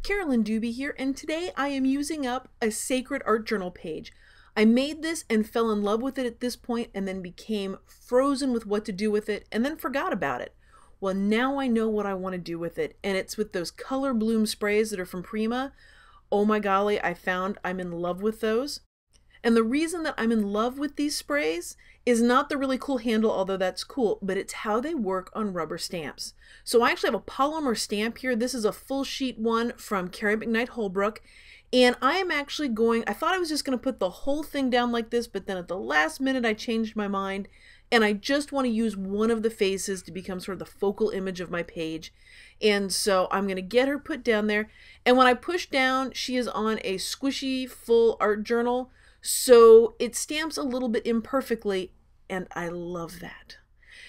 Carolyn Dube here, and today I am using up a sacred art journal page. I made this and fell in love with it at this point and then became frozen with what to do with it and then forgot about it. Well, now I know what I want to do with it, and it's with those color bloom sprays that are from Prima. Oh my golly, I found I'm in love with those. And the reason that I'm in love with these sprays is not the really cool handle, although that's cool, but it's how they work on rubber stamps. So I actually have a polymer stamp here. This is a full sheet one from Carrie McKnight Holbrook. And I am actually I thought I was just going to put the whole thing down like this, but then at the last minute I changed my mind. And I just want to use one of the faces to become sort of the focal image of my page. And so I'm going to get her put down there. And when I push down, she is on a squishy full art journal. So it stamps a little bit imperfectly, and I love that.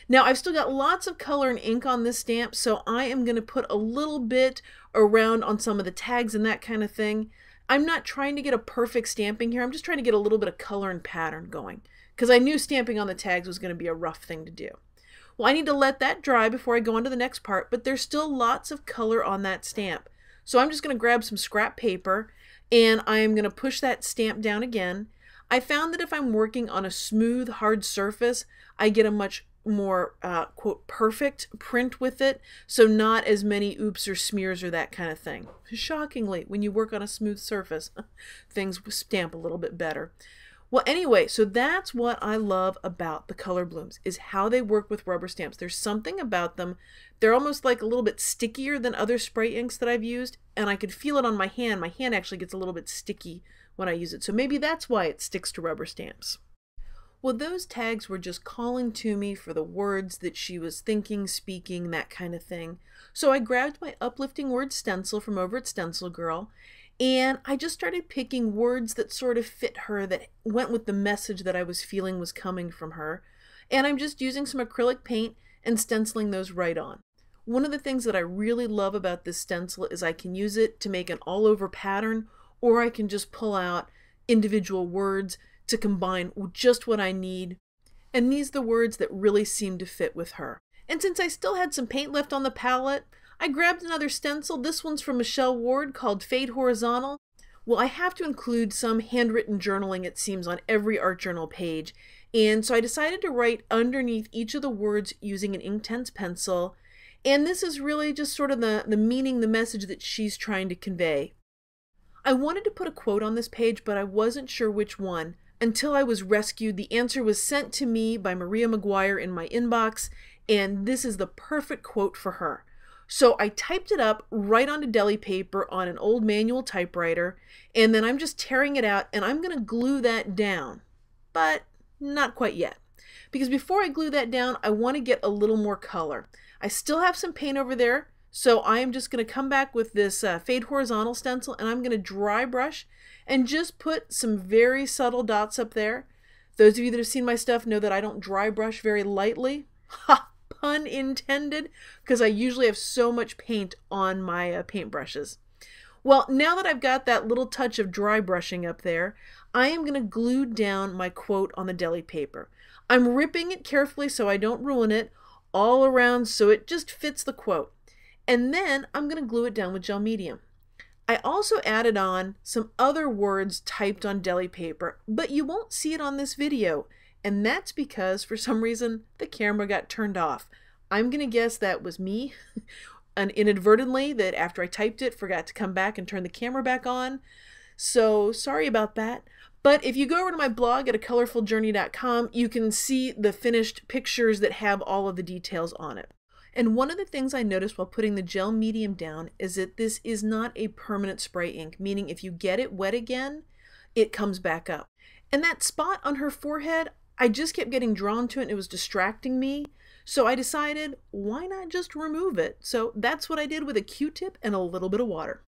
Now I've still got lots of color and ink on this stamp, so I am going to put a little bit around on some of the tags and that kind of thing. I'm not trying to get a perfect stamping here. I'm just trying to get a little bit of color and pattern going, because I knew stamping on the tags was going to be a rough thing to do. Well, I need to let that dry before I go on to the next part, but there's still lots of color on that stamp. So I'm just going to grab some scrap paper and I'm going to push that stamp down again. I found that if I'm working on a smooth, hard surface, I get a much more, quote, perfect print with it. So not as many oops or smears or that kind of thing. Shockingly, when you work on a smooth surface, things stamp a little bit better. Well, anyway, so that's what I love about the color blooms, is how they work with rubber stamps. There's something about them. They're almost like a little bit stickier than other spray inks that I've used, and I could feel it on my hand. My hand actually gets a little bit sticky when I use it, so maybe that's why it sticks to rubber stamps. Well, those tags were just calling to me for the words that she was thinking, speaking, that kind of thing. So I grabbed my uplifting word stencil from over at Stencil Girl, and I just started picking words that sort of fit her, that went with the message that I was feeling was coming from her. And I'm just using some acrylic paint and stenciling those right on. One of the things that I really love about this stencil is I can use it to make an all-over pattern, or I can just pull out individual words to combine just what I need. And these are the words that really seem to fit with her. And since I still had some paint left on the palette, I grabbed another stencil. This one's from Michelle Ward, called Fade Horizontal. Well, I have to include some handwritten journaling, it seems, on every art journal page. And so I decided to write underneath each of the words using an Inktense pencil. And this is really just sort of the meaning, the message that she's trying to convey. I wanted to put a quote on this page, but I wasn't sure which one. Until I was rescued, the answer was sent to me by Maria McGuire in my inbox, and this is the perfect quote for her. So I typed it up right onto deli paper on an old manual typewriter, and then I'm just tearing it out, and I'm going to glue that down. But not quite yet. Because before I glue that down, I want to get a little more color. I still have some paint over there, so I am just going to come back with this Fade Horizontal stencil, and I'm going to dry brush and just put some very subtle dots up there. Those of you that have seen my stuff know that I don't dry brush very lightly. Ha! Pun intended, because I usually have so much paint on my paint brushes. Well, now that I've got that little touch of dry brushing up there, I am going to glue down my quote on the deli paper. I'm ripping it carefully so I don't ruin it all around so it just fits the quote. And then I'm going to glue it down with gel medium. I also added on some other words typed on deli paper, but you won't see it on this video. And that's because, for some reason, the camera got turned off. I'm going to guess that was me, and inadvertently, that after I typed it, forgot to come back and turn the camera back on. So, sorry about that. But if you go over to my blog at acolorfuljourney.com, you can see the finished pictures that have all of the details on it. And one of the things I noticed while putting the gel medium down is that this is not a permanent spray ink, meaning if you get it wet again, it comes back up. And that spot on her forehead, I just kept getting drawn to it and it was distracting me. So I decided, why not just remove it? So that's what I did with a Q-tip and a little bit of water.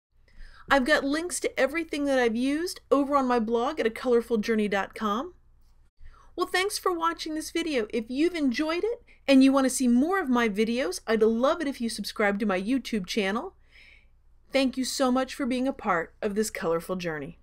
I've got links to everything that I've used over on my blog at acolorfuljourney.com. Well, thanks for watching this video. If you've enjoyed it and you want to see more of my videos, I'd love it if you subscribe to my YouTube channel. Thank you so much for being a part of this colorful journey.